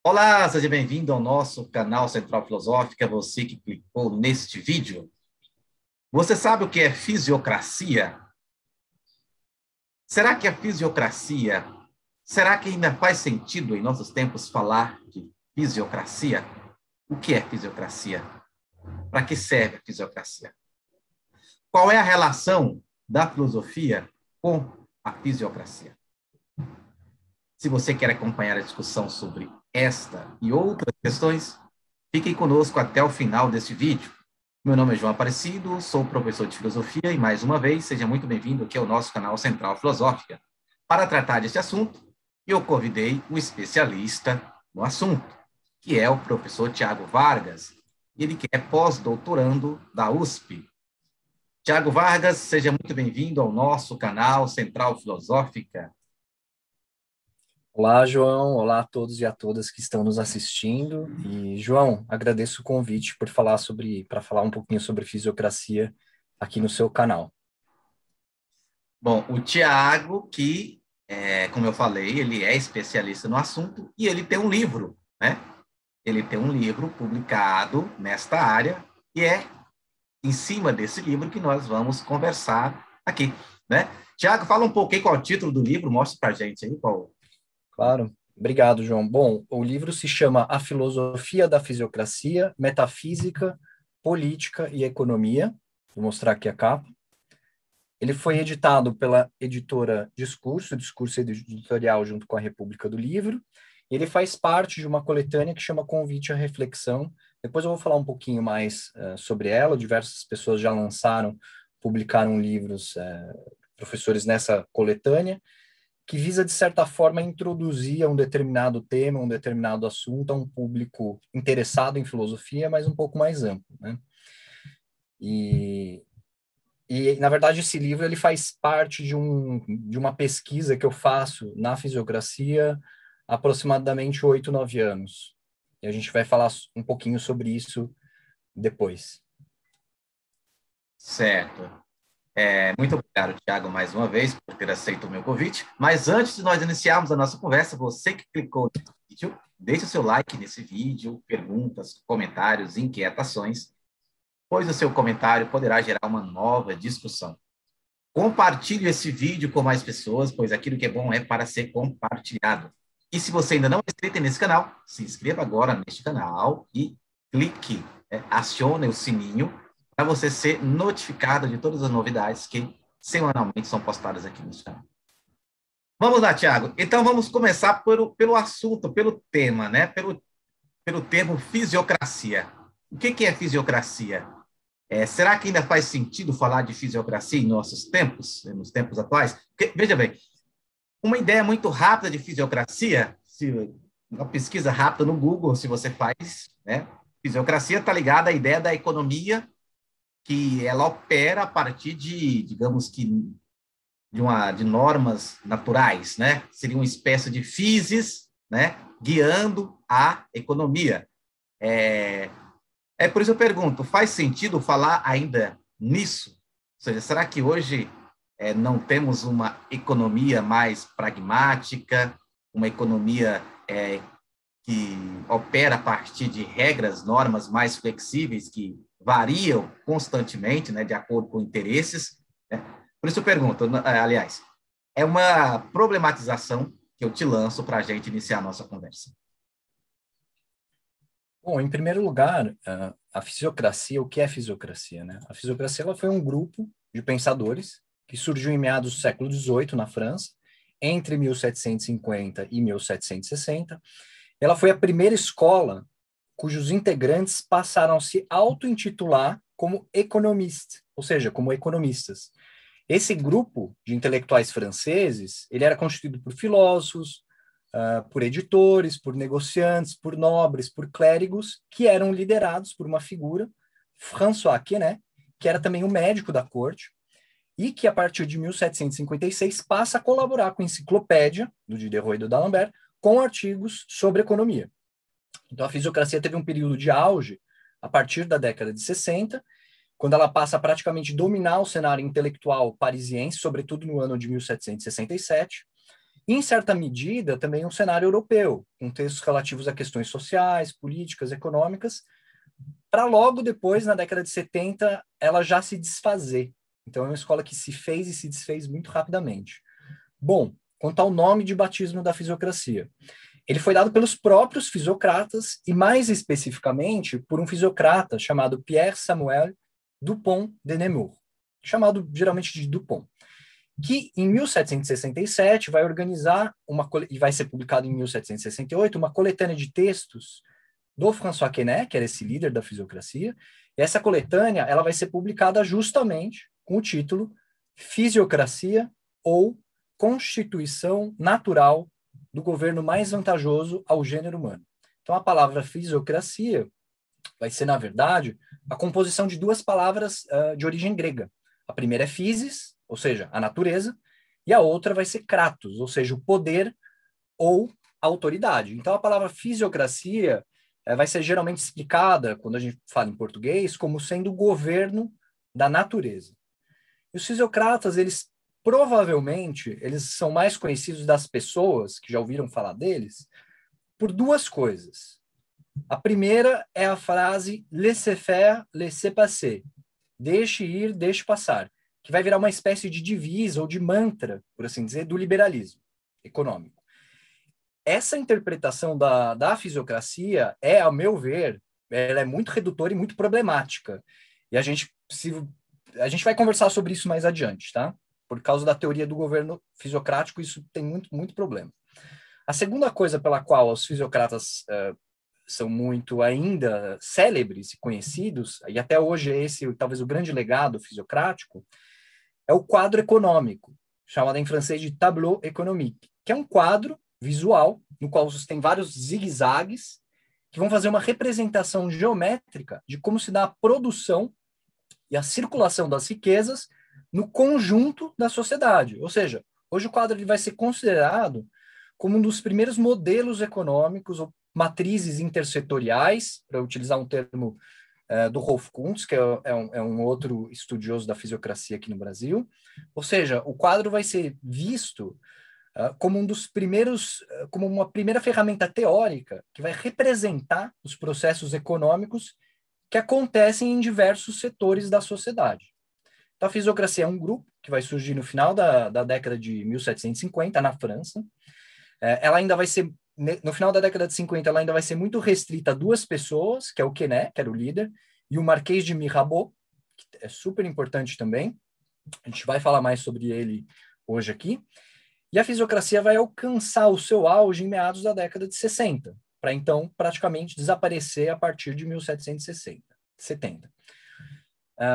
Olá, seja bem-vindo ao nosso canal Central Filosófica, você que clicou neste vídeo. Você sabe o que é fisiocracia? Será que a fisiocracia, será que ainda faz sentido em nossos tempos falar de fisiocracia? O que é fisiocracia? Para que serve a fisiocracia? Qual é a relação da filosofia com a fisiocracia? Se você quer acompanhar a discussão sobre esta e outras questões, fiquem conosco até o final deste vídeo. Meu nome é João Aparecido, sou professor de filosofia e, mais uma vez, seja muito bem-vindo aqui ao nosso canal Central Filosófica. Para tratar deste assunto, eu convidei um especialista no assunto, que é o professor Tiago Vargas, ele que é pós-doutorando da USP. Tiago Vargas, seja muito bem-vindo ao nosso canal Central Filosófica. Olá, João. Olá a todos e a todas que estão nos assistindo. E, João, agradeço o convite para falar um pouquinho sobre fisiocracia aqui no seu canal. Bom, o Tiago, como eu falei, ele é especialista no assunto e ele tem um livro, né? Ele tem um livro publicado nesta área e é em cima desse livro que nós vamos conversar aqui, né? Tiago, fala um pouquinho qual é o título do livro, mostra para a gente aí qual. Claro. Obrigado, João. Bom, o livro se chama A Filosofia da Fisiocracia, Metafísica, Política e Economia. Vou mostrar aqui a capa. Ele foi editado pela editora Discurso editorial junto com a República do Livro. Ele faz parte de uma coletânea que chama Convite à Reflexão. Depois eu vou falar um pouquinho mais sobre ela. Diversas pessoas já publicaram livros, professores nessa coletânea, que visa, de certa forma, introduzir um determinado tema, um determinado assunto a um público interessado em filosofia, mas um pouco mais amplo, né? E, na verdade, esse livro ele faz parte de uma pesquisa que eu faço na fisiocracia há aproximadamente 8, 9 anos. E a gente vai falar um pouquinho sobre isso depois. Certo. Muito obrigado, Tiago, mais uma vez, por ter aceito o meu convite. Mas antes de nós iniciarmos a nossa conversa, você que clicou no vídeo, deixe o seu like nesse vídeo, perguntas, comentários, inquietações, pois o seu comentário poderá gerar uma nova discussão. Compartilhe esse vídeo com mais pessoas, pois aquilo que é bom é para ser compartilhado. E se você ainda não é inscrito nesse canal, se inscreva agora neste canal e clique, acione o sininho para você ser notificado de todas as novidades que semanalmente são postadas aqui neste canal. Vamos lá, Tiago. Então vamos começar pelo assunto, pelo tema, né? Pelo termo fisiocracia. O que é fisiocracia? Será que ainda faz sentido falar de fisiocracia em nossos tempos, nos tempos atuais? Porque, veja bem, uma ideia muito rápida de fisiocracia, uma pesquisa rápida no Google, se você faz, né? Fisiocracia está ligada à ideia da economia, que ela opera a partir de, digamos que, de normas naturais, né? Seria uma espécie de physis, né? Guiando a economia. Por isso eu pergunto, faz sentido falar ainda nisso? Ou seja, será que hoje não temos uma economia mais pragmática, uma economia que opera a partir de regras, normas mais flexíveis que variam constantemente, né, de acordo com interesses? Né? Por isso eu pergunto, aliás, é uma problematização que eu te lanço para a gente iniciar a nossa conversa. Bom, em primeiro lugar, a fisiocracia, o que é fisiocracia, né? A fisiocracia ela foi um grupo de pensadores que surgiu em meados do século XVIII na França, entre 1750 e 1760. Ela foi a primeira escola cujos integrantes passaram a se auto-intitular como economistes, ou seja, como economistas. Esse grupo de intelectuais franceses, ele era constituído por filósofos, por editores, por negociantes, por nobres, por clérigos, que eram liderados por uma figura, François Quesnay, que era também um médico da corte, e que, a partir de 1756, passa a colaborar com a enciclopédia do Diderot e do D'Alembert, com artigos sobre economia. Então, a fisiocracia teve um período de auge a partir da década de 60, quando ela passa a praticamente dominar o cenário intelectual parisiense, sobretudo no ano de 1767, E, em certa medida, também um cenário europeu, com textos relativos a questões sociais, políticas, econômicas, para logo depois, na década de 70, ela já se desfazer. Então, é uma escola que se fez e se desfez muito rapidamente. Bom, quanto ao nome de batismo da fisiocracia, ele foi dado pelos próprios fisiocratas e, mais especificamente, por um fisiocrata chamado Pierre Samuel Dupont de Nemours, chamado geralmente de Dupont, que em 1767 vai organizar e vai ser publicado em 1768 uma coletânea de textos do François Quesnay, que era esse líder da fisiocracia. E essa coletânea ela vai ser publicada justamente com o título Fisiocracia ou Constituição Natural do Governo Mais Vantajoso ao Gênero Humano. Então, a palavra fisiocracia vai ser, na verdade, a composição de duas palavras de origem grega. A primeira é physis, ou seja, a natureza, e a outra vai ser kratos, ou seja, o poder ou autoridade. Então, a palavra fisiocracia vai ser geralmente explicada, quando a gente fala em português, como sendo o governo da natureza. E os fisiocratas, provavelmente, eles são mais conhecidos das pessoas, que já ouviram falar deles, por duas coisas. A primeira é a frase laissez faire, laissez passer. Deixe ir, deixe passar, que vai virar uma espécie de divisa ou de mantra, por assim dizer, do liberalismo econômico. Essa interpretação da fisiocracia ao meu ver, ela é muito redutora e muito problemática. E a gente vai conversar sobre isso mais adiante, tá? Por causa da teoria do governo fisiocrático, isso tem muito, muito problema. A segunda coisa pela qual os fisiocratas são muito ainda célebres e conhecidos, e até hoje esse talvez o grande legado fisiocrático, é o quadro econômico, chamado em francês de tableau économique, que é um quadro visual no qual você tem vários zigue-zagues que vão fazer uma representação geométrica de como se dá a produção e a circulação das riquezas no conjunto da sociedade. Ou seja, hoje o quadro ele vai ser considerado como um dos primeiros modelos econômicos ou matrizes intersetoriais, para utilizar um termo do Rolf Kuntz, que é um outro estudioso da fisiocracia aqui no Brasil. Ou seja, o quadro vai ser visto como um dos primeiros, como uma primeira ferramenta teórica que vai representar os processos econômicos que acontecem em diversos setores da sociedade. Então, a fisiocracia é um grupo que vai surgir no final da década de 1750, na França. Ela ainda vai ser, no final da década de 50, ela ainda vai ser muito restrita a duas pessoas, que é o Quesnay, que era o líder, e o Marquês de Mirabeau, que é super importante também. A gente vai falar mais sobre ele hoje aqui. E a fisiocracia vai alcançar o seu auge em meados da década de 60, para então praticamente desaparecer a partir de 1770.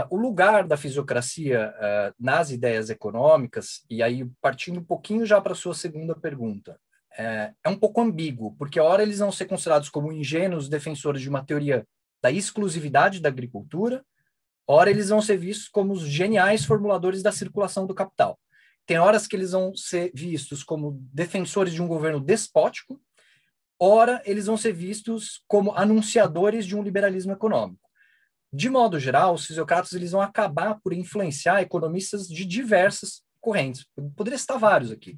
O lugar da fisiocracia nas ideias econômicas, e aí partindo um pouquinho já para a sua segunda pergunta, é um pouco ambíguo, porque a hora eles vão ser considerados como ingênuos defensores de uma teoria da exclusividade da agricultura, ora eles vão ser vistos como os geniais formuladores da circulação do capital. Tem horas que eles vão ser vistos como defensores de um governo despótico, ora eles vão ser vistos como anunciadores de um liberalismo econômico. De modo geral, os fisiocratas eles vão acabar por influenciar economistas de diversas correntes. Eu poderia citar vários aqui,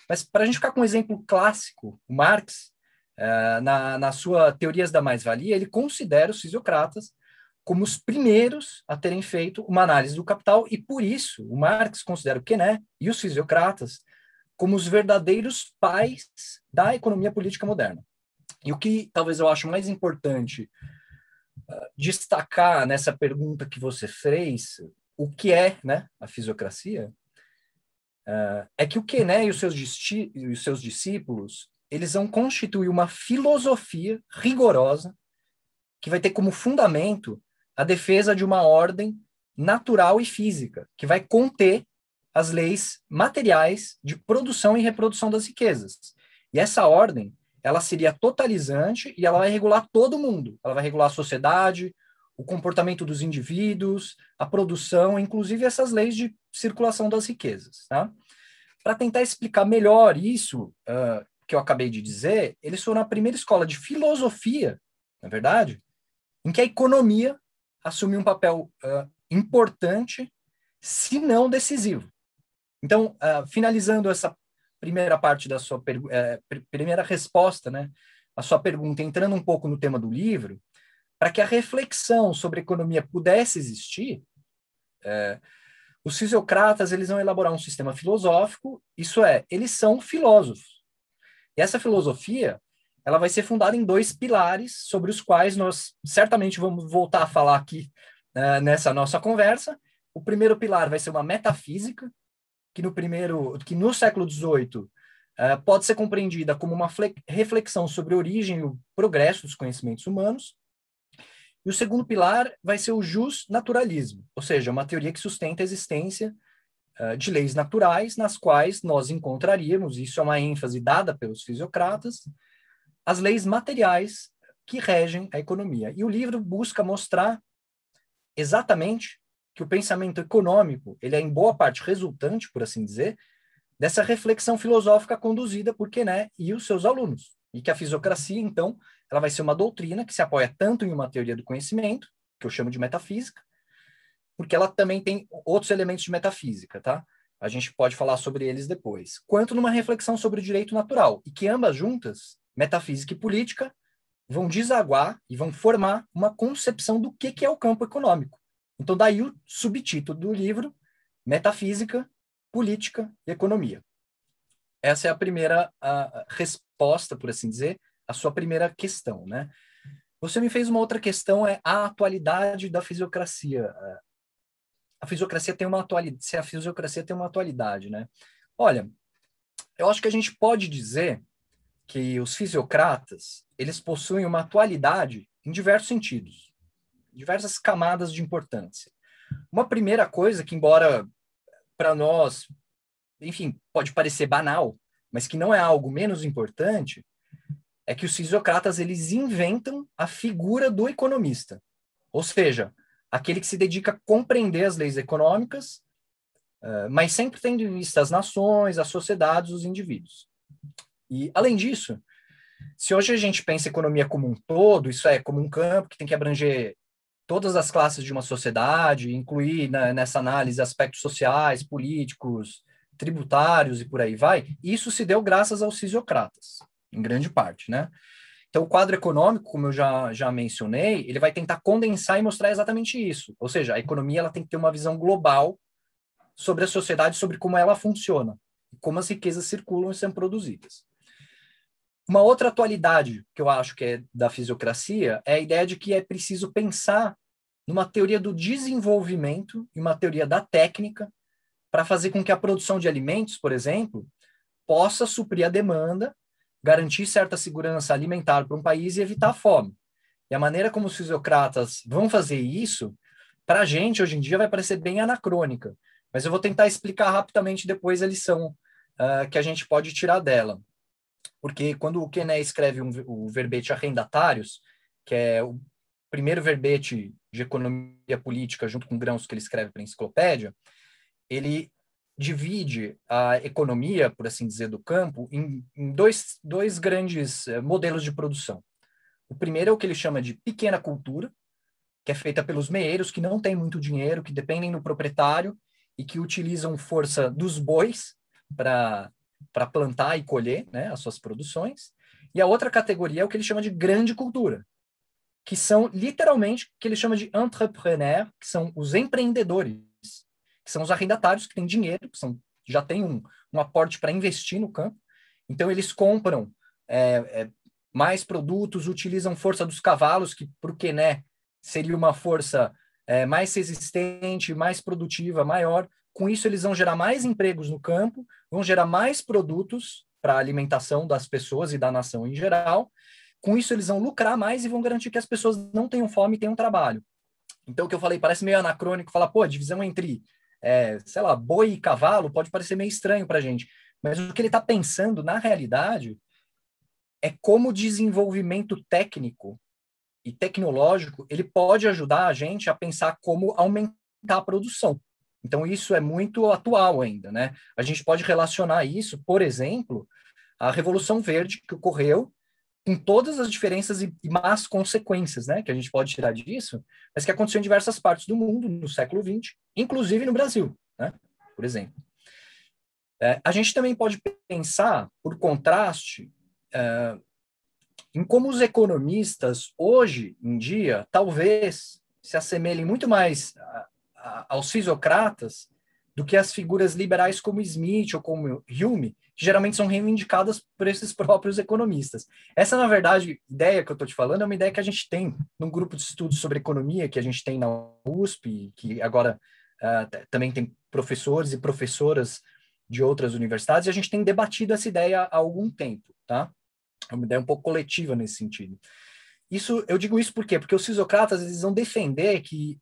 mas para a gente ficar com um exemplo clássico, o Marx, na sua Teorias da Mais-Valia, ele considera os fisiocratas como os primeiros a terem feito uma análise do capital, e por isso o Marx considera o Quesnay e os fisiocratas como os verdadeiros pais da economia política moderna. E o que talvez eu acho mais importante destacar nessa pergunta que você fez, o que é, né, a fisiocracia, é que o Quesnay e os seus discípulos, eles vão constituir uma filosofia rigorosa que vai ter como fundamento a defesa de uma ordem natural e física, que vai conter as leis materiais de produção e reprodução das riquezas. E essa ordem, ela seria totalizante e ela vai regular todo mundo. Ela vai regular a sociedade, o comportamento dos indivíduos, a produção, inclusive essas leis de circulação das riquezas. Tá? Para tentar explicar melhor isso que eu acabei de dizer, eles foram a primeira escola de filosofia, na verdade, em que a economia assumiu um papel importante, se não decisivo. Então, finalizando essa primeira parte da sua primeira resposta, né, a sua pergunta, entrando um pouco no tema do livro, para que a reflexão sobre economia pudesse existir, os fisiocratas eles vão elaborar um sistema filosófico, isso é, eles são filósofos. E essa filosofia ela vai ser fundada em dois pilares, sobre os quais nós certamente vamos voltar a falar aqui nessa nossa conversa. O primeiro pilar vai ser uma metafísica, que no século XVIII pode ser compreendida como uma reflexão sobre a origem e o progresso dos conhecimentos humanos. E o segundo pilar vai ser o justnaturalismo, ou seja, uma teoria que sustenta a existência de leis naturais, nas quais nós encontraríamos, isso é uma ênfase dada pelos fisiocratas, as leis materiais que regem a economia. E o livro busca mostrar exatamente que o pensamento econômico, ele é em boa parte resultante, por assim dizer, dessa reflexão filosófica conduzida por Quesnay e os seus alunos. E que a fisiocracia, então, ela vai ser uma doutrina que se apoia tanto em uma teoria do conhecimento, que eu chamo de metafísica, porque ela também tem outros elementos de metafísica, tá? A gente pode falar sobre eles depois. Quanto numa reflexão sobre o direito natural, e que ambas juntas, metafísica e política, vão desaguar e vão formar uma concepção do que é o campo econômico. Então, daí o subtítulo do livro, Metafísica, Política e Economia. Essa é a primeira resposta, por assim dizer, a sua primeira questão, né? Você me fez uma outra questão, é a atualidade da fisiocracia. A fisiocracia tem uma atualidade, se a fisiocracia tem uma atualidade, né? Olha, eu acho que a gente pode dizer que os fisiocratas, eles possuem uma atualidade em diversos sentidos, diversas camadas de importância. Uma primeira coisa que, embora para nós, enfim, pode parecer banal, mas que não é algo menos importante, é que os fisiocratas, eles inventam a figura do economista. Ou seja, aquele que se dedica a compreender as leis econômicas, mas sempre tendo em vista as nações, as sociedades, os indivíduos. E, além disso, se hoje a gente pensa economia como um todo, isso é como um campo que tem que abranger todas as classes de uma sociedade, incluir nessa análise aspectos sociais, políticos, tributários e por aí vai, isso se deu graças aos fisiocratas, em grande parte, né? Então, o quadro econômico, como eu já mencionei, ele vai tentar condensar e mostrar exatamente isso. Ou seja, a economia ela tem que ter uma visão global sobre a sociedade, sobre como ela funciona, como as riquezas circulam e são produzidas. Uma outra atualidade que eu acho que é da fisiocracia é a ideia de que é preciso pensar numa teoria do desenvolvimento e uma teoria da técnica para fazer com que a produção de alimentos, por exemplo, possa suprir a demanda, garantir certa segurança alimentar para um país e evitar a fome. E a maneira como os fisiocratas vão fazer isso, para a gente, hoje em dia, vai parecer bem anacrônica. Mas eu vou tentar explicar rapidamente depois a lição que a gente pode tirar dela. Porque quando o Quesnay escreve o verbete Arrendatários, que é o primeiro verbete de economia política, junto com Grãos, que ele escreve para a enciclopédia, ele divide a economia, por assim dizer, do campo em dois grandes modelos de produção. O primeiro é o que ele chama de pequena cultura, que é feita pelos meeiros, que não têm muito dinheiro, que dependem do proprietário e que utilizam força dos bois para plantar e colher, né, as suas produções. E a outra categoria é o que ele chama de grande cultura, que são literalmente o que ele chama de entrepreneur, que são os empreendedores, que são os arrendatários que têm dinheiro, que já têm um aporte para investir no campo. Então, eles compram mais produtos, utilizam força dos cavalos, que para o Quesnay seria uma força mais resistente, mais produtiva, maior. Com isso, eles vão gerar mais empregos no campo, vão gerar mais produtos para a alimentação das pessoas e da nação em geral. Com isso, eles vão lucrar mais e vão garantir que as pessoas não tenham fome e tenham trabalho. Então, o que eu falei parece meio anacrônico, falar, pô, a divisão entre, sei lá, boi e cavalo pode parecer meio estranho para a gente. Mas o que ele está pensando, na realidade, é como o desenvolvimento técnico e tecnológico ele pode ajudar a gente a pensar como aumentar a produção. Então, isso é muito atual ainda, né? A gente pode relacionar isso, por exemplo, à Revolução Verde que ocorreu, com todas as diferenças e más consequências, né, que a gente pode tirar disso, mas que aconteceu em diversas partes do mundo no século XX, inclusive no Brasil, né, por exemplo. A gente também pode pensar, por contraste, em como os economistas, hoje em dia, talvez se assemelhem muito mais aos fisiocratas do que as figuras liberais como Smith ou como Hume, que geralmente são reivindicadas por esses próprios economistas. Essa, na verdade, ideia que eu estou te falando é uma ideia que a gente tem num grupo de estudos sobre economia que a gente tem na USP, que agora também tem professores e professoras de outras universidades, e a gente tem debatido essa ideia há algum tempo, tá? É uma ideia um pouco coletiva nesse sentido. Eu digo isso por quê? Porque os fisiocratas, eles vão defender que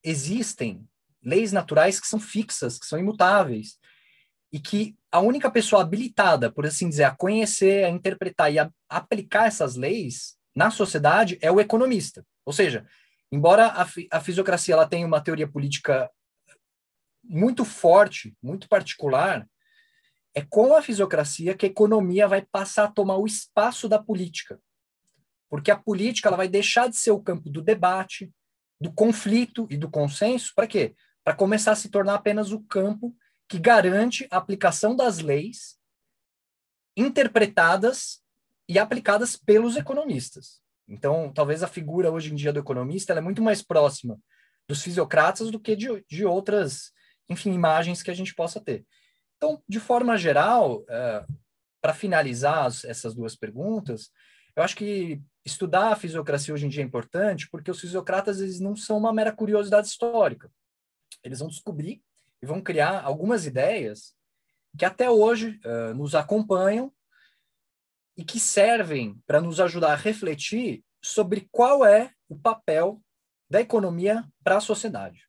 existem leis naturais que são fixas, que são imutáveis, e que a única pessoa habilitada, por assim dizer, a conhecer, a interpretar e a aplicar essas leis na sociedade é o economista. Ou seja, embora a fisiocracia ela tenha uma teoria política muito forte, muito particular, é com a fisiocracia que a economia vai passar a tomar o espaço da política. Porque a política ela vai deixar de ser o campo do debate, do conflito e do consenso, para quê? Para começar a se tornar apenas o campo que garante a aplicação das leis interpretadas e aplicadas pelos economistas. Então, talvez a figura hoje em dia do economista ela é muito mais próxima dos fisiocratas do que de outras, enfim, imagens que a gente possa ter. Então, de forma geral, para finalizar essas duas perguntas, eu acho que estudar a fisiocracia hoje em dia é importante porque os fisiocratas eles não são uma mera curiosidade histórica. Eles vão descobrir e vão criar algumas ideias que até hoje nos acompanham e que servem para nos ajudar a refletir sobre qual é o papel da economia para a sociedade.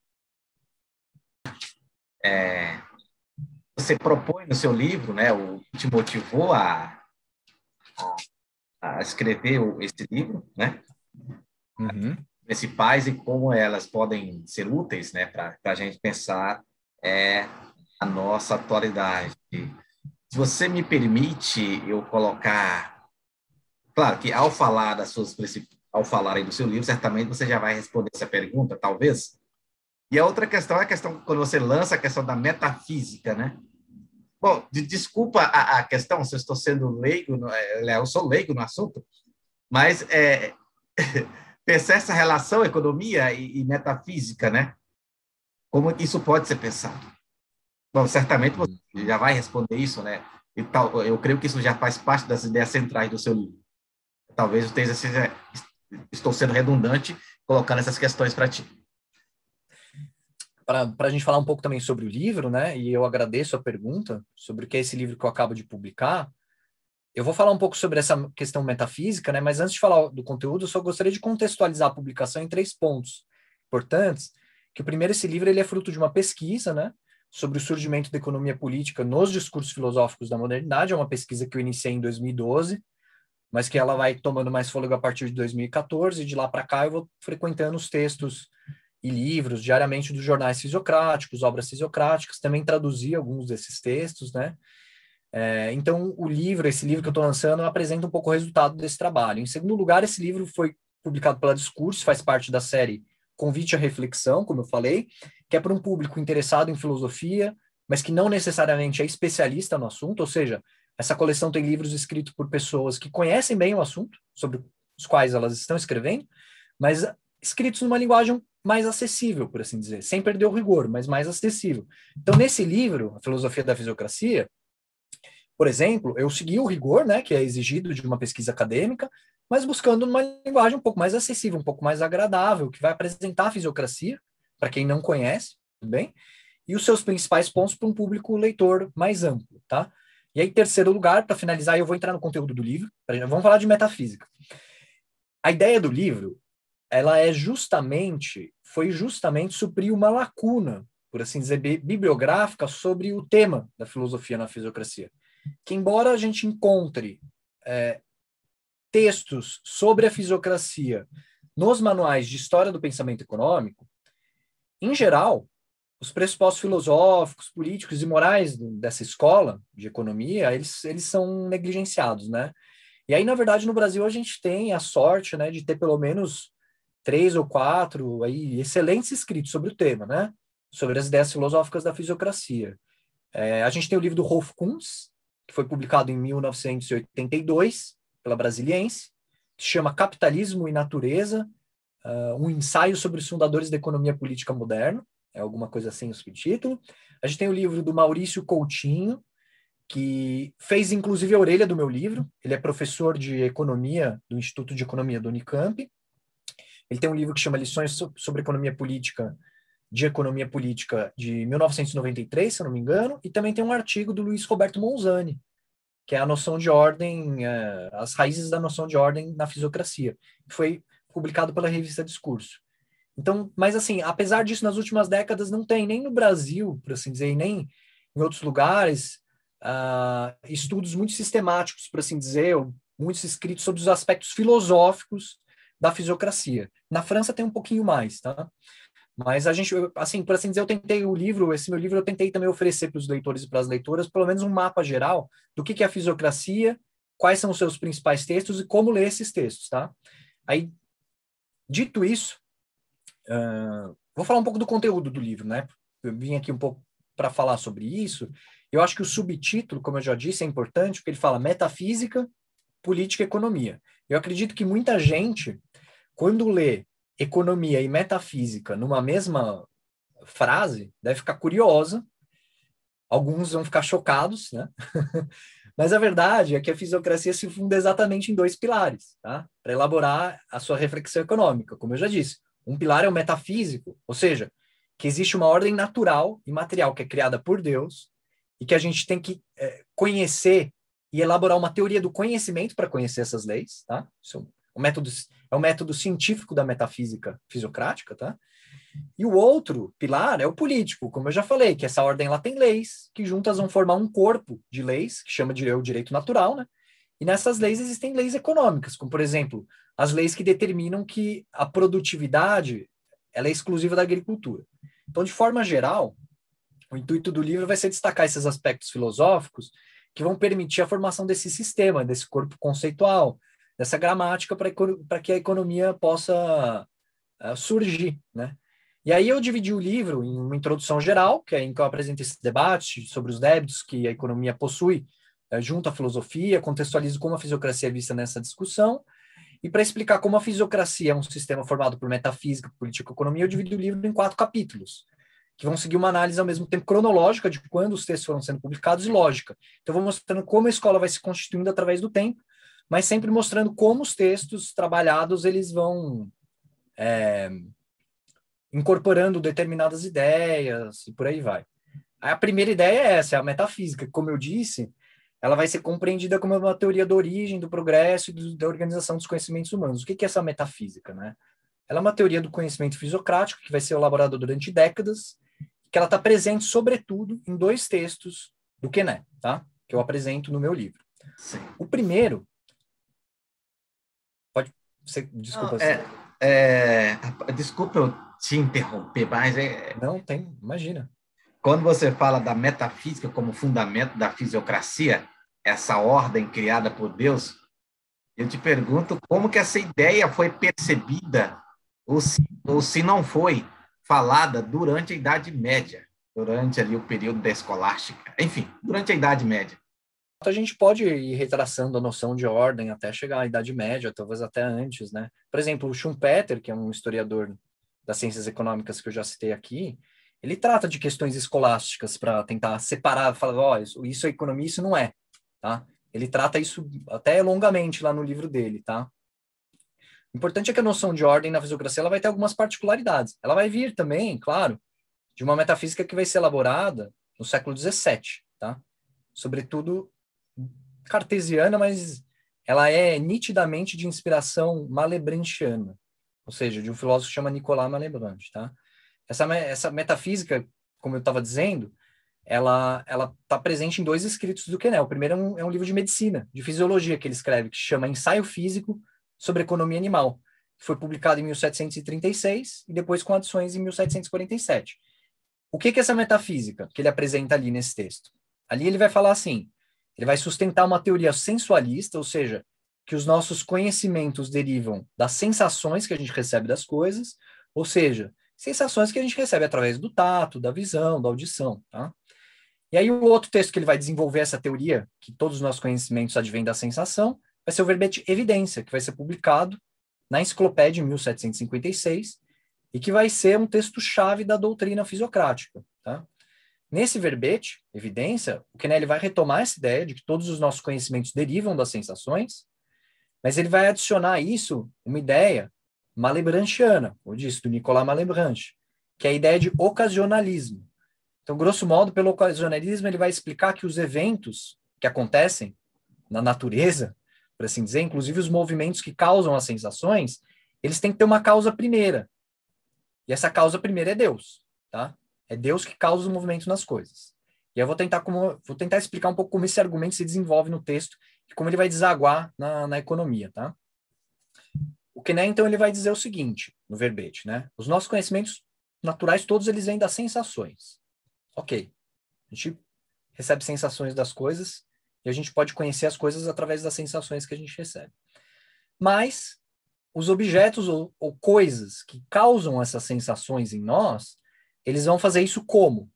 Você propõe no seu livro, né, o que te motivou a escrever esse livro, né? Uhum. Principais e como elas podem ser úteis, né, para a gente pensar a nossa atualidade. Se você me permite, eu colocar, claro que ao falar ao falar aí do seu livro, certamente você já vai responder essa pergunta, talvez. E a outra questão é a questão quando você lança a questão da metafísica, né? Bom, desculpa a questão, se eu estou sendo leigo, eu sou leigo no assunto, mas pensar essa relação economia e metafísica, né? Como isso pode ser pensado? Bom, certamente você já vai responder isso, né? E tal, eu creio que isso já faz parte das ideias centrais do seu livro. Talvez estou sendo redundante colocando essas questões para ti. Para a gente falar um pouco também sobre o livro, né? E eu agradeço a pergunta sobre o que é esse livro que eu acabo de publicar. Eu vou falar um pouco sobre essa questão metafísica, né? Mas antes de falar do conteúdo, eu só gostaria de contextualizar a publicação em 3 pontos importantes. Que o primeiro, esse livro ele é fruto de uma pesquisa, né? Sobre o surgimento da economia política nos discursos filosóficos da modernidade. É uma pesquisa que eu iniciei em 2012, mas que ela vai tomando mais fôlego a partir de 2014. E de lá para cá eu vou frequentando os textos e livros diariamente dos jornais fisiocráticos, obras fisiocráticas, também traduzi alguns desses textos, né? Então, esse livro que eu estou lançando, apresenta um pouco o resultado desse trabalho. Em segundo lugar, esse livro foi publicado pela Discurso, faz parte da série Convite à Reflexão, como eu falei, que é para um público interessado em filosofia, mas que não necessariamente é especialista no assunto, ou seja, essa coleção tem livros escritos por pessoas que conhecem bem o assunto, sobre os quais elas estão escrevendo, mas escritos numa linguagem mais acessível, por assim dizer, sem perder o rigor, mas mais acessível. Então, nesse livro, A Filosofia da Fisiocracia, por exemplo, eu segui o rigor, né, que é exigido de uma pesquisa acadêmica, mas buscando uma linguagem um pouco mais acessível, um pouco mais agradável, que vai apresentar a fisiocracia, para quem não conhece, tudo bem? E os seus principais pontos para um público leitor mais amplo, tá? E aí, em terceiro lugar, para finalizar, eu vou entrar no conteúdo do livro, vamos falar de metafísica. A ideia do livro ela foi justamente suprir uma lacuna, por assim dizer, bibliográfica sobre o tema da filosofia na fisiocracia. Que embora a gente encontre textos sobre a fisiocracia nos manuais de história do pensamento econômico, em geral, os pressupostos filosóficos, políticos e morais dessa escola de economia, eles são negligenciados, né? E aí, na verdade, no Brasil, a gente tem a sorte, né, de ter pelo menos 3 ou 4 aí, excelentes escritos sobre o tema, né? Sobre as ideias filosóficas da fisiocracia. A gente tem o livro do Rolf Kuntz, que foi publicado em 1982 pela Brasiliense, que se chama Capitalismo e Natureza, um ensaio sobre os fundadores da economia política moderna, é alguma coisa assim o subtítulo. A gente tem o livro do Maurício Coutinho, que fez inclusive a orelha do meu livro. Ele é professor de economia do Instituto de Economia do Unicamp. Ele tem um livro que chama Lições sobre Economia Política, de 1993, se eu não me engano, e também tem um artigo do Luiz Roberto Monzani, que é a noção de ordem, as raízes da noção de ordem na fisiocracia, que foi publicado pela revista Discurso. Então, mas assim, apesar disso, nas últimas décadas não tem nem no Brasil, por assim dizer, e nem em outros lugares, estudos muito sistemáticos, por assim dizer, ou muitos escritos sobre os aspectos filosóficos da fisiocracia. Na França tem um pouquinho mais, tá? Mas a gente, assim, por assim dizer, esse meu livro eu tentei também oferecer para os leitores e para as leitoras pelo menos um mapa geral do que é a fisiocracia, quais são os seus principais textos e como ler esses textos, tá? Aí, dito isso, vou falar um pouco do conteúdo do livro, né? Eu vim aqui um pouco para falar sobre isso. Eu acho que o subtítulo, como eu já disse, é importante, porque ele fala metafísica, política e economia. Eu acredito que muita gente, quando lê economia e metafísica numa mesma frase, deve ficar curiosa. Alguns vão ficar chocados, né? Mas a verdade é que a fisiocracia se funda exatamente em dois pilares, tá? Para elaborar a sua reflexão econômica, como eu já disse. Um pilar é o metafísico, ou seja, que existe uma ordem natural e material que é criada por Deus e que a gente tem que conhecer e elaborar uma teoria do conhecimento para conhecer essas leis, tá? Isso é o método científico da metafísica fisiocrática, tá? E o outro pilar é o político, como eu já falei, que essa ordem ela tem leis que juntas vão formar um corpo de leis, que chama de o direito natural, né? E nessas leis existem leis econômicas, como, por exemplo, as leis que determinam que a produtividade ela é exclusiva da agricultura. Então, de forma geral, o intuito do livro vai ser destacar esses aspectos filosóficos que vão permitir a formação desse sistema, desse corpo conceitual, dessa gramática para que a economia possa surgir, né? E aí eu dividi o livro em uma introdução geral, que é em que eu apresento esse debate sobre os débitos que a economia possui junto à filosofia, contextualizo como a fisiocracia é vista nessa discussão, e para explicar como a fisiocracia é um sistema formado por metafísica, política e economia, eu dividi o livro em 4 capítulos, que vão seguir uma análise ao mesmo tempo cronológica de quando os textos foram sendo publicados e lógica. Então, eu vou mostrando como a escola vai se constituindo através do tempo, mas sempre mostrando como os textos trabalhados eles vão incorporando determinadas ideias e por aí vai. A primeira ideia é essa, é a metafísica, que, como eu disse, ela vai ser compreendida como uma teoria da origem, do progresso e da organização dos conhecimentos humanos. O que é essa metafísica, né? Ela é uma teoria do conhecimento fisiocrático que vai ser elaborada durante décadas, que ela está presente, sobretudo, em 2 textos do Quesnay, tá? Que eu apresento no meu livro. Sim. O primeiro... Desculpa. Desculpa eu te interromper, mas Não, tem, imagina. Quando você fala da metafísica como fundamento da fisiocracia, essa ordem criada por Deus, eu te pergunto como que essa ideia foi percebida ou se não foi falada durante a Idade Média, durante ali o período da escolástica, enfim, durante a Idade Média. A gente pode ir retraçando a noção de ordem até chegar à Idade Média, talvez até antes, né? Por exemplo, o Schumpeter, que é um historiador das ciências econômicas que eu já citei aqui, ele trata de questões escolásticas para tentar separar, falar, ó, isso é economia, isso não é, tá? Ele trata isso até longamente lá no livro dele, tá? O importante é que a noção de ordem na fisiocracia ela vai ter algumas particularidades. Ela vai vir também, claro, de uma metafísica que vai ser elaborada no século XVII, tá? Sobretudo cartesiana, mas ela é nitidamente de inspiração malebranchiana, ou seja, de um filósofo que chama Nicolas Malebranche, tá? Essa metafísica, como eu estava dizendo, ela está presente em 2 escritos do Quesnay. O primeiro é um livro de medicina, de fisiologia que ele escreve, que se chama Ensaio Físico sobre Economia Animal, que foi publicado em 1736 e depois com adições em 1747. O que é essa metafísica que ele apresenta ali nesse texto? Ali ele vai falar assim, ele vai sustentar uma teoria sensualista, ou seja, que os nossos conhecimentos derivam das sensações que a gente recebe das coisas, ou seja, sensações que a gente recebe através do tato, da visão, da audição, tá? E aí o outro texto que ele vai desenvolver essa teoria, que todos os nossos conhecimentos advêm da sensação, vai ser o verbete evidência, que vai ser publicado na Enciclopédia em 1756, e que vai ser um texto-chave da doutrina fisiocrática. Tá? Nesse verbete, evidência, o Quesnel vai retomar essa ideia de que todos os nossos conhecimentos derivam das sensações, mas ele vai adicionar a isso uma ideia malebranchiana, ou disse, do Nicolas Malebranche, que é a ideia de ocasionalismo. Então, grosso modo, pelo ocasionalismo, ele vai explicar que os eventos que acontecem na natureza, por assim dizer, inclusive os movimentos que causam as sensações, eles têm que ter uma causa primeira. E essa causa primeira é Deus, tá? É Deus que causa os movimentos nas coisas. E eu vou tentar explicar um pouco como esse argumento se desenvolve no texto e como ele vai desaguar na economia, tá? O Quesnel, então, ele vai dizer o seguinte, no verbete, né? Os nossos conhecimentos naturais, todos eles vêm das sensações. Ok. A gente recebe sensações das coisas e a gente pode conhecer as coisas através das sensações que a gente recebe. Mas os objetos ou coisas que causam essas sensações em nós, eles vão fazer isso como?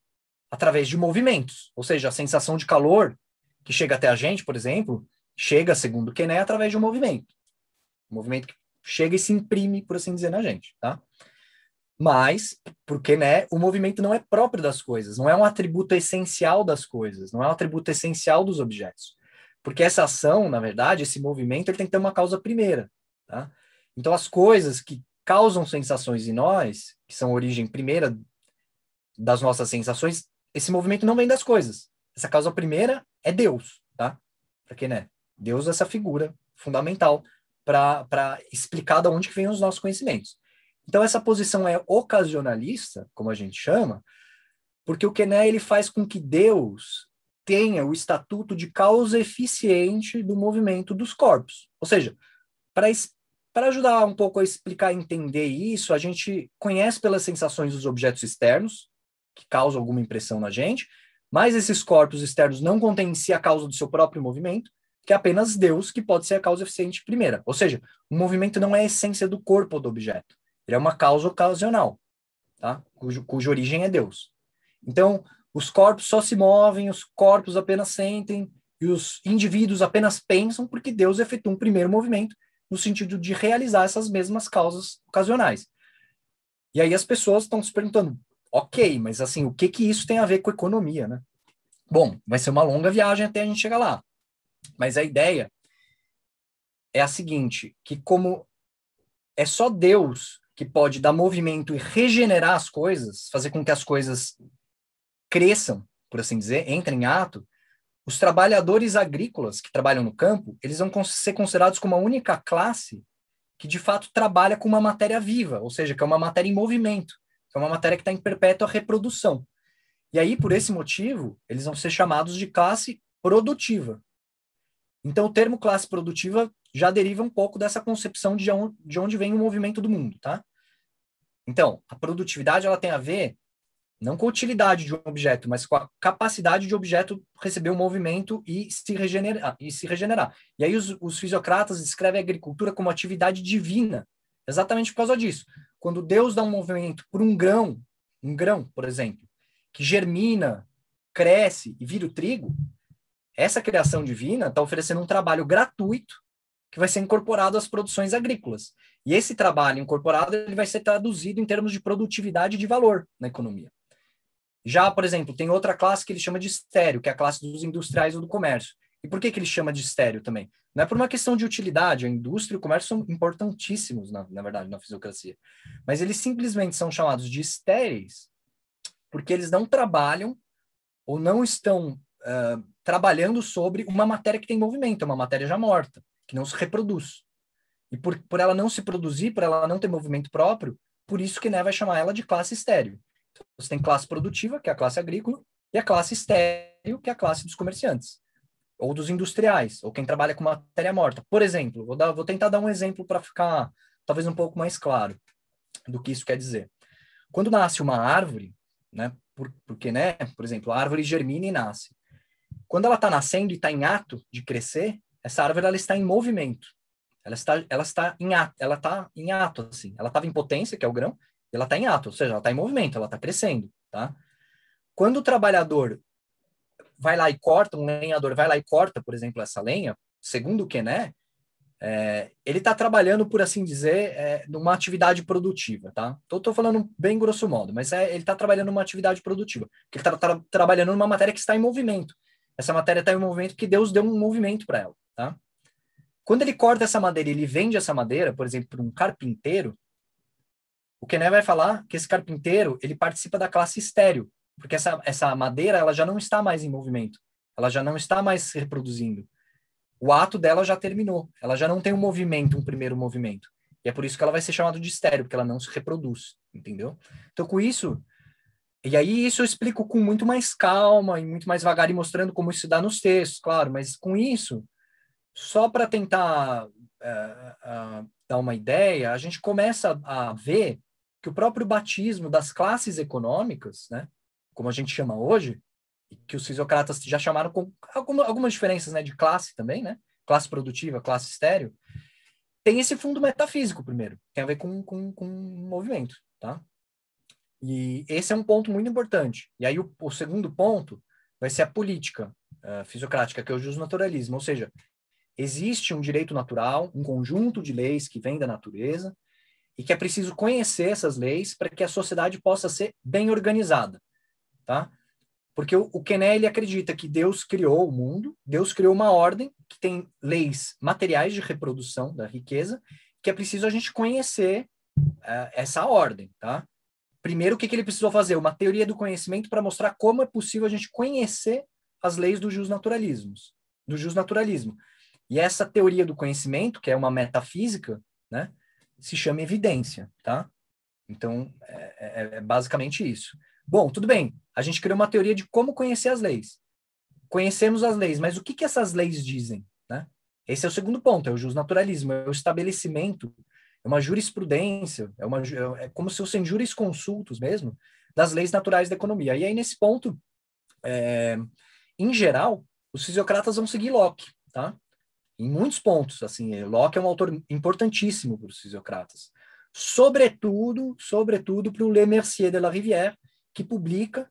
Através de movimentos. Ou seja, a sensação de calor que chega até a gente, por exemplo, chega, segundo o Quesnel, através de um movimento. Um movimento que chega e se imprime, por assim dizer, na gente, tá? Mas, porque, né, o movimento não é próprio das coisas, não é um atributo essencial das coisas, não é um atributo essencial dos objetos. Porque essa ação, na verdade, esse movimento, ele tem que ter uma causa primeira, tá? Então, as coisas que causam sensações em nós, que são a origem primeira das nossas sensações, esse movimento não vem das coisas. Essa causa primeira é Deus, tá? Porque, né, Deus é essa figura fundamental para explicar de onde que vem os nossos conhecimentos. Então, essa posição é ocasionalista, como a gente chama, porque o Quesnel ele faz com que Deus tenha o estatuto de causa eficiente do movimento dos corpos. Ou seja, para ajudar um pouco a explicar e entender isso, a gente conhece pelas sensações dos objetos externos, que causam alguma impressão na gente, mas esses corpos externos não contêm em si a causa do seu próprio movimento, que é apenas Deus que pode ser a causa eficiente primeira. Ou seja, o movimento não é a essência do corpo ou do objeto. Ele é uma causa ocasional, tá? Cuja origem é Deus. Então, os corpos só se movem, os corpos apenas sentem, e os indivíduos apenas pensam porque Deus efetua um primeiro movimento no sentido de realizar essas mesmas causas ocasionais. E aí as pessoas estão se perguntando, ok, mas assim, o que isso tem a ver com economia, né? Bom, vai ser uma longa viagem até a gente chegar lá. Mas a ideia é a seguinte, que como é só Deus que pode dar movimento e regenerar as coisas, fazer com que as coisas cresçam, por assim dizer, entrem em ato, os trabalhadores agrícolas que trabalham no campo, eles vão ser considerados como a única classe que, de fato, trabalha com uma matéria viva, ou seja, que é uma matéria em movimento, que é uma matéria que está em perpétua reprodução. E aí, por esse motivo, eles vão ser chamados de classe produtiva. Então, o termo classe produtiva já deriva um pouco dessa concepção de onde vem o movimento do mundo, tá? Então, a produtividade ela tem a ver não com a utilidade de um objeto, mas com a capacidade de o objeto receber um movimento e se regenerar. E aí os fisiocratas descrevem a agricultura como atividade divina, exatamente por causa disso. Quando Deus dá um movimento por um grão, por exemplo, que germina, cresce e vira o trigo, essa criação divina está oferecendo um trabalho gratuito que vai ser incorporado às produções agrícolas. E esse trabalho incorporado ele vai ser traduzido em termos de produtividade e de valor na economia. Já, por exemplo, tem outra classe que ele chama de estéreo, que é a classe dos industriais ou do comércio. E por que ele chama de estéreo também? Não é por uma questão de utilidade, a indústria e o comércio são importantíssimos, na verdade, na fisiocracia. Mas eles simplesmente são chamados de estéreis porque eles não trabalham ou não estão trabalhando sobre uma matéria que tem movimento, é uma matéria já morta, que não se reproduz. E por ela não se produzir, por ela não ter movimento próprio, por isso que vai chamar ela de classe estéreo. Então, você tem classe produtiva, que é a classe agrícola, e a classe estéreo, que é a classe dos comerciantes, ou dos industriais, ou quem trabalha com matéria morta. Por exemplo, vou tentar dar um exemplo para ficar talvez um pouco mais claro do que isso quer dizer. Quando nasce uma árvore, né, porque, por exemplo, a árvore germina e nasce. Quando ela está nascendo e está em ato de crescer, essa árvore ela está em movimento. Ela está em ato, assim. Ela estava em potência, que é o grão, e ela está em ato, ou seja, ela está em movimento, ela está crescendo, tá? Quando o trabalhador vai lá e corta, um lenhador vai lá e corta, por exemplo, essa lenha, segundo o Quesnay, ele está trabalhando, por assim dizer, numa atividade produtiva, tá? Estou falando bem grosso modo, mas ele está trabalhando numa atividade produtiva, porque ele está trabalhando numa matéria que está em movimento. Essa matéria está em movimento porque Deus deu um movimento para ela, tá? Quando ele corta essa madeira e ele vende essa madeira, por exemplo, para um carpinteiro, o Quesnay vai falar que esse carpinteiro, ele participa da classe estéril, porque essa madeira, ela já não está mais em movimento, ela já não está mais se reproduzindo. O ato dela já terminou, ela já não tem um primeiro movimento. E é por isso que ela vai ser chamada de estéril, porque ela não se reproduz, entendeu? Então, com isso, e aí isso eu explico com muito mais calma e muito mais vagar e mostrando como isso se dá nos textos, claro, mas com isso, só para tentar dar uma ideia, a gente começa a ver que o próprio batismo das classes econômicas, né, como a gente chama hoje, que os fisiocratas já chamaram com algumas diferenças, né, de classe também, né, classe produtiva, classe estéril, tem esse fundo metafísico primeiro, tem a ver com movimento, tá? E esse é um ponto muito importante. E aí o segundo ponto vai ser a política fisiocrática, que é o justnaturalismo, ou seja, existe um direito natural, um conjunto de leis que vem da natureza, e que é preciso conhecer essas leis para que a sociedade possa ser bem organizada, tá? Porque o Quesnay, ele acredita que Deus criou o mundo, Deus criou uma ordem que tem leis materiais de reprodução da riqueza, que é preciso a gente conhecer essa ordem, tá? Primeiro, o que ele precisou fazer? Uma teoria do conhecimento para mostrar como é possível a gente conhecer as leis do justnaturalismo. E essa teoria do conhecimento, que é uma metafísica, né, se chama evidência, tá? Então, é basicamente isso. Bom, tudo bem. A gente criou uma teoria de como conhecer as leis. Conhecemos as leis, mas o que essas leis dizem, né? Esse é o segundo ponto, é o justnaturalismo, é o estabelecimento, é uma jurisprudência, é como se fossem jurisconsultos mesmo, das leis naturais da economia. E aí, nesse ponto, em geral, os fisiocratas vão seguir Locke, tá? Em muitos pontos, assim, Locke é um autor importantíssimo para os fisiocratas. Sobretudo para o Le Mercier de la Rivière, que publica,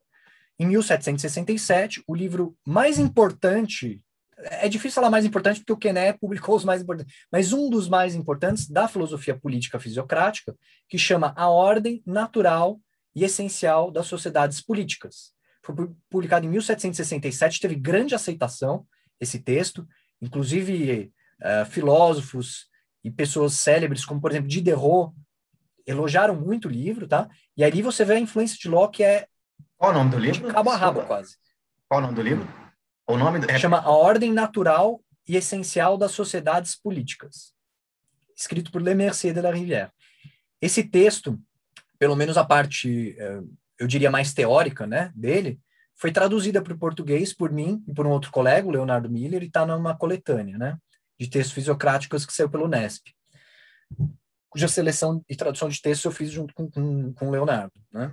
em 1767, o livro mais importante, é difícil falar mais importante porque o Quesnay publicou os mais importantes, mas um dos mais importantes da filosofia política fisiocrática, que chama A Ordem Natural e Essencial das Sociedades Políticas. Foi publicado em 1767, teve grande aceitação esse texto, inclusive filósofos e pessoas célebres, como, por exemplo, Diderot, elogiaram muito o livro, tá? E ali você vê a influência de Locke, Qual o nome do livro? de cabo a rabo, quase. Qual o nome do livro? O nome Chama A Ordem Natural e Essencial das Sociedades Políticas, escrito por Le Mercier de la Rivière. Esse texto, pelo menos a parte, eu diria, mais teórica, né, dele, foi traduzida para o português por mim e por um outro colega, o Leonardo Miller, e está numa coletânea, né, de textos fisiocráticos que saiu pelo Nesp, cuja seleção e tradução de textos eu fiz junto com o Leonardo, né.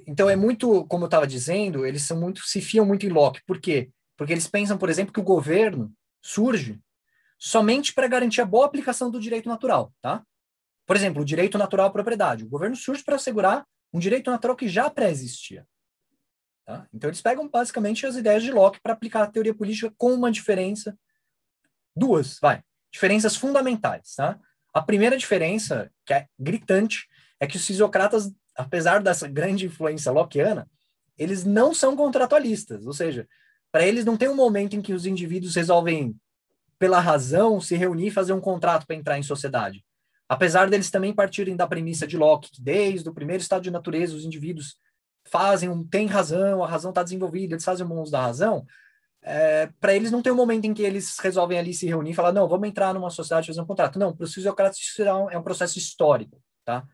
Então é muito, como eu estava dizendo, eles se fiam muito em Locke. Por quê? Porque eles pensam, por exemplo, que o governo surge somente para garantir a boa aplicação do direito natural, tá? Por exemplo, o direito natural à propriedade. O governo surge para assegurar um direito natural que já pré-existia. Tá? Então, eles pegam basicamente as ideias de Locke para aplicar a teoria política com uma diferença, diferenças fundamentais. Tá? A primeira diferença, que é gritante, é que os fisiocratas, apesar dessa grande influência lockeana, eles não são contratualistas, ou seja, para eles não tem um momento em que os indivíduos resolvem, pela razão, se reunir e fazer um contrato para entrar em sociedade. Apesar deles também partirem da premissa de Locke, que desde o primeiro estado de natureza os indivíduos têm razão, a razão está desenvolvida, eles fazem o uso da razão, para eles não tem um momento em que eles resolvem ali se reunir e falar, não, vamos entrar numa sociedade e fazer um contrato. Não, para os fisiocratas isso é um processo histórico, tá?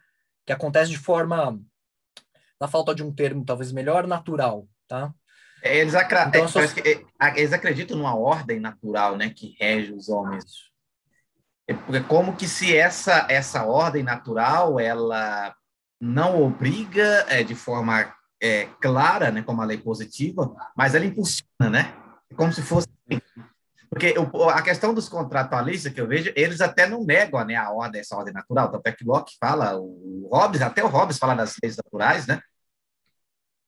Que acontece de forma, na falta de um termo talvez melhor, natural, tá? Eles acreditam numa ordem natural, né, que rege os homens. É como que se essa ordem natural ela não obriga de forma clara, né, como a lei positiva, mas ela impulsiona, né? É como se fosse... Porque a questão dos contratualistas que eu vejo, eles até não negam, né, essa ordem natural. Tanto é que Locke fala, até o Hobbes fala das leis naturais, né?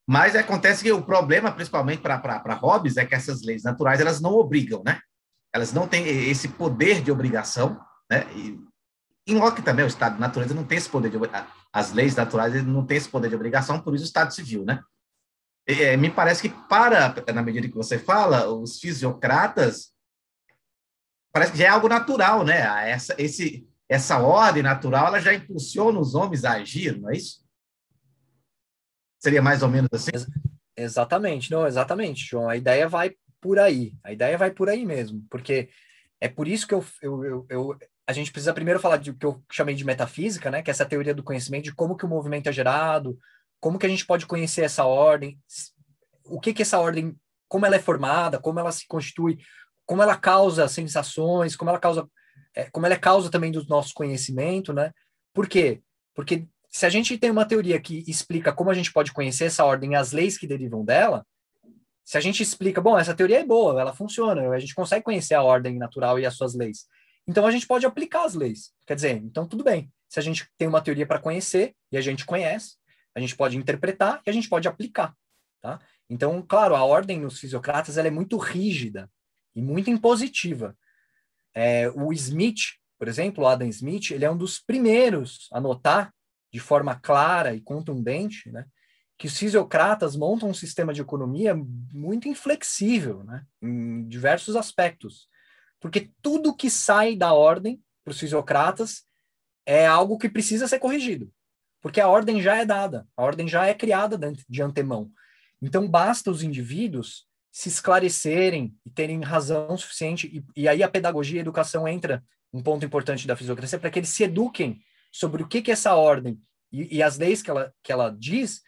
Mas acontece que o problema, principalmente para hobbies, é que essas leis naturais elas não obrigam, né? Elas não têm esse poder de obrigação, né? E em Locke também, o Estado de natureza não tem esse poder de as leis naturais não têm esse poder de obrigação, por isso o Estado civil, né? Me parece que na medida que você fala, os fisiocratas parece que já é algo natural, né? Essa ordem natural ela já impulsiona os homens a agir, não é isso? Seria mais ou menos assim? Exatamente, não, exatamente, João. A ideia vai por aí. A ideia vai por aí mesmo, porque é por isso que a gente precisa primeiro falar de o que eu chamei de metafísica, né? Que é essa teoria do conhecimento, de como que o movimento é gerado, como que a gente pode conhecer essa ordem, o que que essa ordem, como ela é formada, como ela se constitui, como ela causa sensações, como ela é causa também do nosso conhecimento, né? Por quê? Porque se a gente tem uma teoria que explica como a gente pode conhecer essa ordem e as leis que derivam dela, se a gente explica, bom, essa teoria é boa, ela funciona, a gente consegue conhecer a ordem natural e as suas leis. Então a gente pode aplicar as leis. Quer dizer, então tudo bem. Se a gente tem uma teoria para conhecer e a gente conhece, a gente pode interpretar e a gente pode aplicar, tá? Então, claro, a ordem nos fisiocratas ela é muito rígida e muito impositiva. O Smith, por exemplo, o Adam Smith, ele é um dos primeiros a notar de forma clara e contundente, né, que os fisiocratas montam um sistema de economia muito inflexível, né, em diversos aspectos. Porque tudo que sai da ordem para os fisiocratas é algo que precisa ser corrigido. Porque a ordem já é dada, a ordem já é criada de antemão. Então, basta os indivíduos se esclarecerem e terem razão suficiente, e aí a pedagogia e a educação entra um ponto importante da fisiocracia, para que eles se eduquem sobre o que é essa ordem e as leis que ela diz,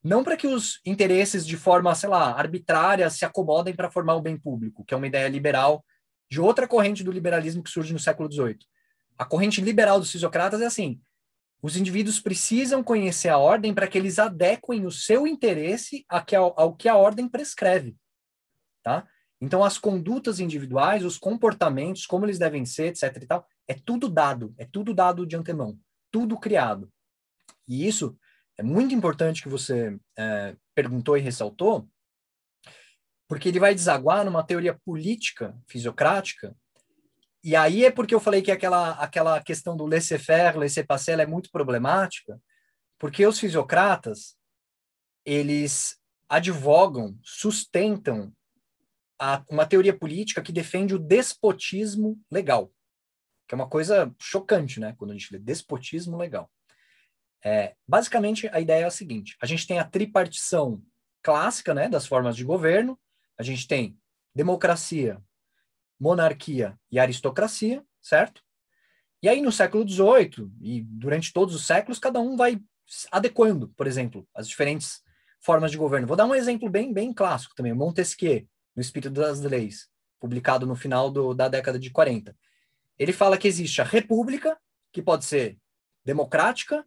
não para que os interesses de forma, sei lá, arbitrária se acomodem para formar o bem público, que é uma ideia liberal de outra corrente do liberalismo que surge no século XVIII. A corrente liberal dos fisiocratas é assim: os indivíduos precisam conhecer a ordem para que eles adequem o seu interesse ao que a ordem prescreve, tá? Então, as condutas individuais, os comportamentos, como eles devem ser, etc. e tal, é tudo dado de antemão, tudo criado. E isso é muito importante que você perguntou e ressaltou, porque ele vai desaguar numa teoria política fisiocrática. E aí é porque eu falei que aquela questão do laissez-faire, laissez-passer, ela é muito problemática, porque os fisiocratas, eles advogam, sustentam uma teoria política que defende o despotismo legal, que é uma coisa chocante, né? Quando a gente lê despotismo legal. Basicamente, a ideia é a seguinte: a gente tem a tripartição clássica, né, das formas de governo, a gente tem democracia, monarquia e aristocracia, certo? E aí, no século XVIII, e durante todos os séculos, cada um vai adequando, por exemplo, as diferentes formas de governo. Vou dar um exemplo bem clássico também, Montesquieu, no Espírito das Leis, publicado no final da década de 40. Ele fala que existe a república, que pode ser democrática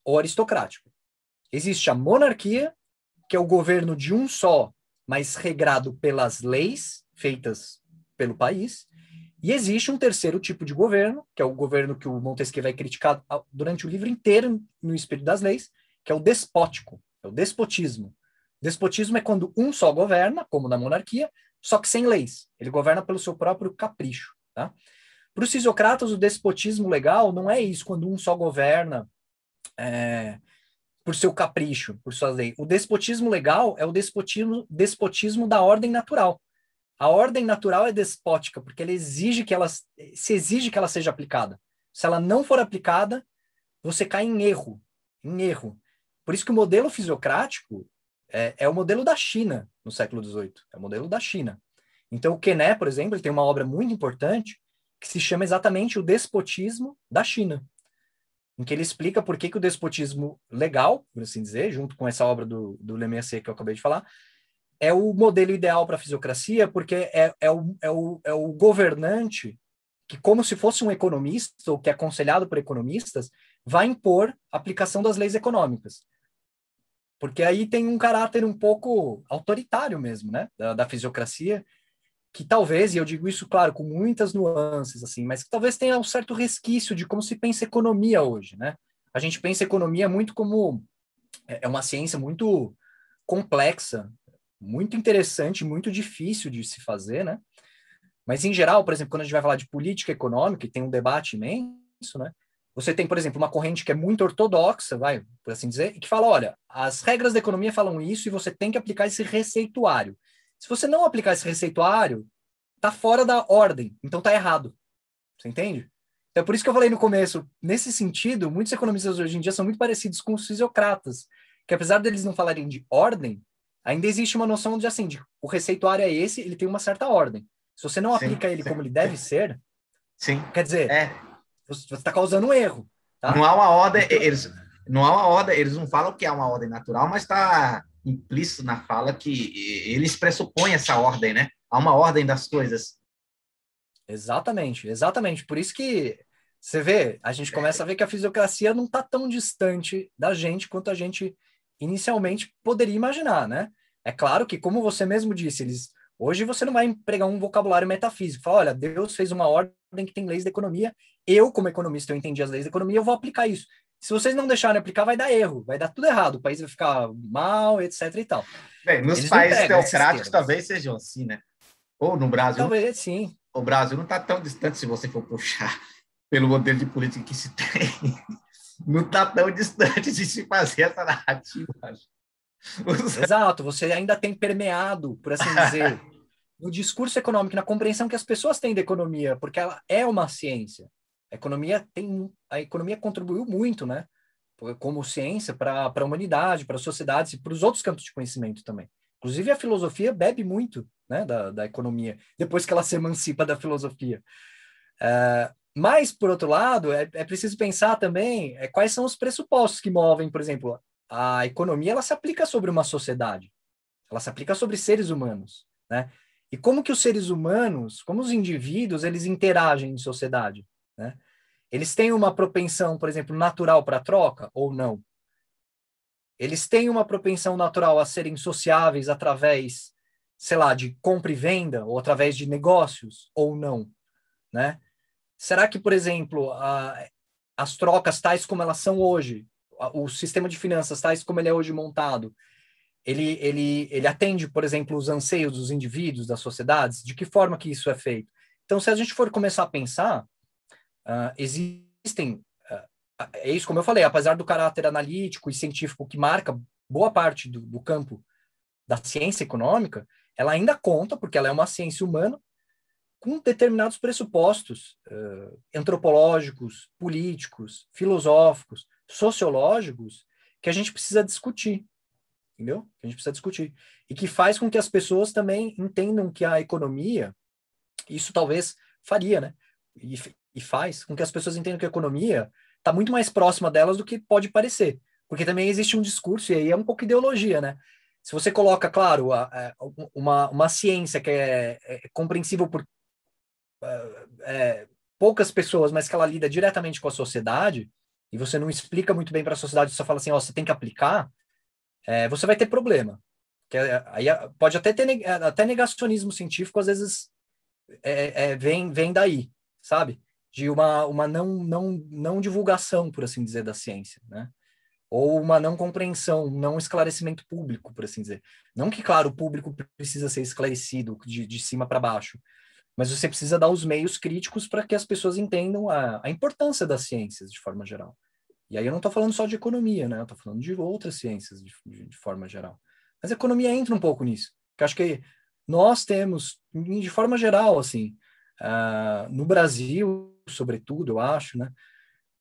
ou aristocrática. Existe a monarquia, que é o governo de um só, mas regrado pelas leis feitas pelo país. E existe um terceiro tipo de governo, que é o governo que o Montesquieu vai criticar durante o livro inteiro no Espírito das Leis, que é o despótico, é o despotismo. Despotismo é quando um só governa, como na monarquia, só que sem leis. Ele governa pelo seu próprio capricho. Tá? Para os fisiocratas, o despotismo legal não é isso, quando um só governa por seu capricho, por sua lei. O despotismo legal é o despotismo da ordem natural. A ordem natural é despótica, porque ela exige que ela seja aplicada. Se ela não for aplicada, você cai em erro. Por isso que o modelo fisiocrático é o modelo da China no século XVIII. É o modelo da China. Então, o Quesnay, por exemplo, ele tem uma obra muito importante que se chama exatamente O Despotismo da China, em que ele explica por que o despotismo legal, por assim dizer, junto com essa obra do Le Mercier que eu acabei de falar, é o modelo ideal para a fisiocracia, porque é o governante que, como se fosse um economista, ou que é aconselhado por economistas, vai impor a aplicação das leis econômicas. Porque aí tem um caráter um pouco autoritário mesmo, né, da fisiocracia, que talvez, e eu digo isso, claro, com muitas nuances, assim, mas que talvez tenha um certo resquício de como se pensa economia hoje, né? A gente pensa economia muito como... É uma ciência muito complexa, muito interessante, muito difícil de se fazer, né? Mas, em geral, por exemplo, quando a gente vai falar de política econômica, e tem um debate imenso, né? Você tem, por exemplo, uma corrente que é muito ortodoxa, vai, por assim dizer, e que fala, olha, as regras da economia falam isso e você tem que aplicar esse receituário. Se você não aplicar esse receituário, tá fora da ordem, então tá errado. Você entende? Então, é por isso que eu falei no começo, nesse sentido, muitos economistas hoje em dia são muito parecidos com os fisiocratas, que apesar deles não falarem de ordem, ainda existe uma noção de, assim, de, o receituário é esse, ele tem uma certa ordem. Se você não Sim, aplica ele sim, como ele deve ser, sim. quer dizer, É, você está causando um erro, não tá? há uma ordem, Então, não há uma ordem, eles não falam que há uma ordem natural, mas está implícito na fala que eles pressupõem essa ordem, né? Há uma ordem das coisas. exatamente, exatamente. Por isso que você vê, a gente começa a ver que a fisiocracia não está tão distante da gente quanto a gente inicialmente poderia imaginar, né? É claro que, como você mesmo disse, hoje você não vai empregar um vocabulário metafísico. Fala, olha, Deus fez uma ordem que tem leis da economia. Eu, como economista, eu entendi as leis da economia, eu vou aplicar isso. Se vocês não deixarem aplicar, vai dar erro, vai dar tudo errado, o país vai ficar mal, etc e tal. Bem, nos Eles não países pegam esses teocráticos termos. talvez sejam assim, né? Ou no Brasil, Talvez, sim. o Brasil não está tão distante se você for puxar pelo modelo de política que se tem. Não está tão distante de se fazer essa narrativa. Exato, você ainda tem permeado, por assim dizer, no discurso econômico, na compreensão que as pessoas têm da economia, porque ela é uma ciência. A economia contribuiu muito, né, como ciência para a humanidade, para a sociedade e para os outros campos de conhecimento também. Inclusive a filosofia bebe muito, né, da economia, depois que ela se emancipa da filosofia. Mas, por outro lado, é preciso pensar também quais são os pressupostos que movem, por exemplo, a economia, ela se aplica sobre uma sociedade, ela se aplica sobre seres humanos, né? E como que os seres humanos, como os indivíduos, eles interagem em sociedade, né? Eles têm uma propensão, por exemplo, natural para troca ou não? Eles têm uma propensão natural a serem sociáveis através, sei lá, de compra e venda ou através de negócios ou não, né? Será que, por exemplo, as trocas tais como elas são hoje, o sistema de finanças tais como ele é hoje montado, ele atende, por exemplo, os anseios dos indivíduos, das sociedades? De que forma que isso é feito? Então, se a gente for começar a pensar, existem, é isso como eu falei, apesar do caráter analítico e científico que marca boa parte do campo da ciência econômica, ela ainda conta, porque ela é uma ciência humana, com determinados pressupostos antropológicos, políticos, filosóficos, sociológicos, que a gente precisa discutir, entendeu? Que a gente precisa discutir. E que faz com que as pessoas também entendam que a economia, isso talvez faria, né? E faz com que as pessoas entendam que a economia está muito mais próxima delas do que pode parecer. Porque também existe um discurso, e aí é um pouco ideologia, né? Se você coloca, claro, uma ciência que é compreensível por poucas pessoas, mas que ela lida diretamente com a sociedade, e você não explica muito bem para a sociedade, você fala assim, ó, você tem que aplicar, você vai ter problema. Aí pode até ter até negacionismo científico, às vezes vem daí, sabe? De uma não divulgação, por assim dizer, da ciência, né? Ou uma não compreensão, não esclarecimento público, por assim dizer. Não que, claro, o público precisa ser esclarecido de cima para baixo, mas você precisa dar os meios críticos para que as pessoas entendam a importância das ciências, de forma geral. E aí eu não estou falando só de economia, né? Eu estou falando de outras ciências, de forma geral. Mas a economia entra um pouco nisso. Porque eu acho que nós temos, de forma geral, assim, no Brasil, sobretudo, eu acho, né?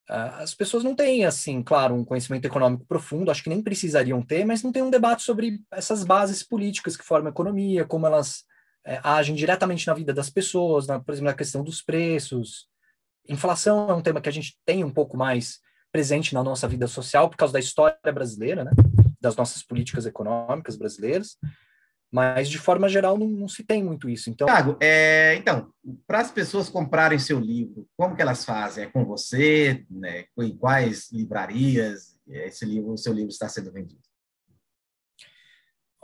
As pessoas não têm, assim, claro, um conhecimento econômico profundo, acho que nem precisariam ter, mas não tem um debate sobre essas bases políticas que formam a economia, como elas agem diretamente na vida das pessoas, por exemplo, na questão dos preços. Inflação é um tema que a gente tem um pouco mais presente na nossa vida social por causa da história brasileira, né? Das nossas políticas econômicas brasileiras, mas de forma geral não se tem muito isso. Então, Thiago, então, para as pessoas comprarem seu livro, como que elas fazem? É com você, né? Em quais livrarias o seu livro está sendo vendido?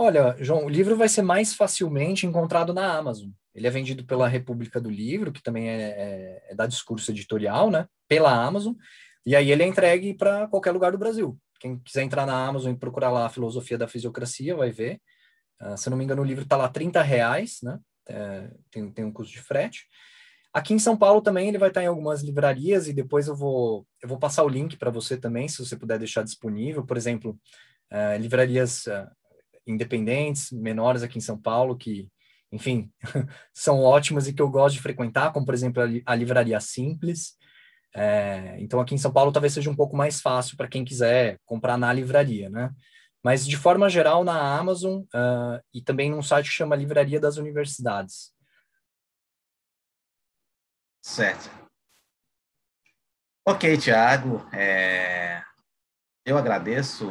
olha, João, o livro vai ser mais facilmente encontrado na Amazon. Ele é vendido pela República do Livro, que também é da Discurso Editorial, né? Pela Amazon. E aí ele é entregue para qualquer lugar do Brasil. Quem quiser entrar na Amazon e procurar lá a Filosofia da Fisiocracia, vai ver. Se eu não me engano, o livro está lá R$ 30, né? Tem um custo de frete. Aqui em São Paulo também ele vai estar em algumas livrarias e depois eu vou passar o link para você também, se você puder deixar disponível. Por exemplo, livrarias independentes, menores aqui em São Paulo, que, enfim, são ótimas e que eu gosto de frequentar, como, por exemplo, a Livraria Simples. Então, aqui em São Paulo talvez seja um pouco mais fácil para quem quiser comprar na livraria, né? Mas, de forma geral, na Amazon e também num site que chama Livraria das Universidades. Certo. Ok, Tiago. Eu agradeço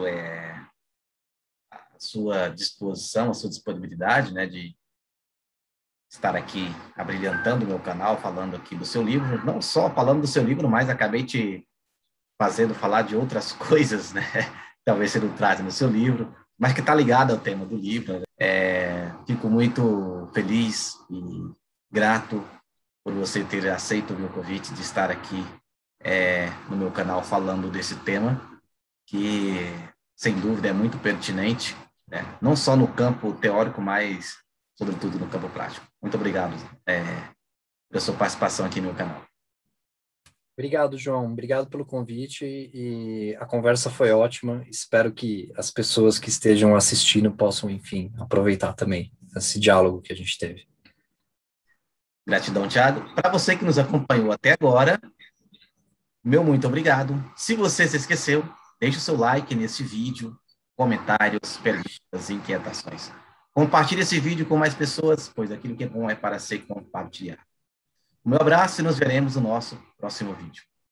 a sua disposição, a sua disponibilidade, né, de estar aqui abrilhantando o meu canal, falando aqui do seu livro. Não só falando do seu livro, mas acabei te fazendo falar de outras coisas, né? Talvez você não traze no seu livro, mas que está ligado ao tema do livro. Fico muito feliz e grato por você ter aceito o meu convite de estar aqui no meu canal falando desse tema, que, sem dúvida, é muito pertinente, né? Não só no campo teórico, mas, sobretudo, no campo prático. Muito obrigado pela sua participação aqui no meu canal. Obrigado, João. Obrigado pelo convite e a conversa foi ótima. Espero que as pessoas que estejam assistindo possam, enfim, aproveitar também esse diálogo que a gente teve. Gratidão, Thiago. Para você que nos acompanhou até agora, meu muito obrigado. Se você se esqueceu, deixe o seu like nesse vídeo, comentários, perguntas e inquietações. Compartilhe esse vídeo com mais pessoas, pois aquilo que é bom é para ser compartilhado. Um meu abraço e nos veremos no nosso próximo vídeo.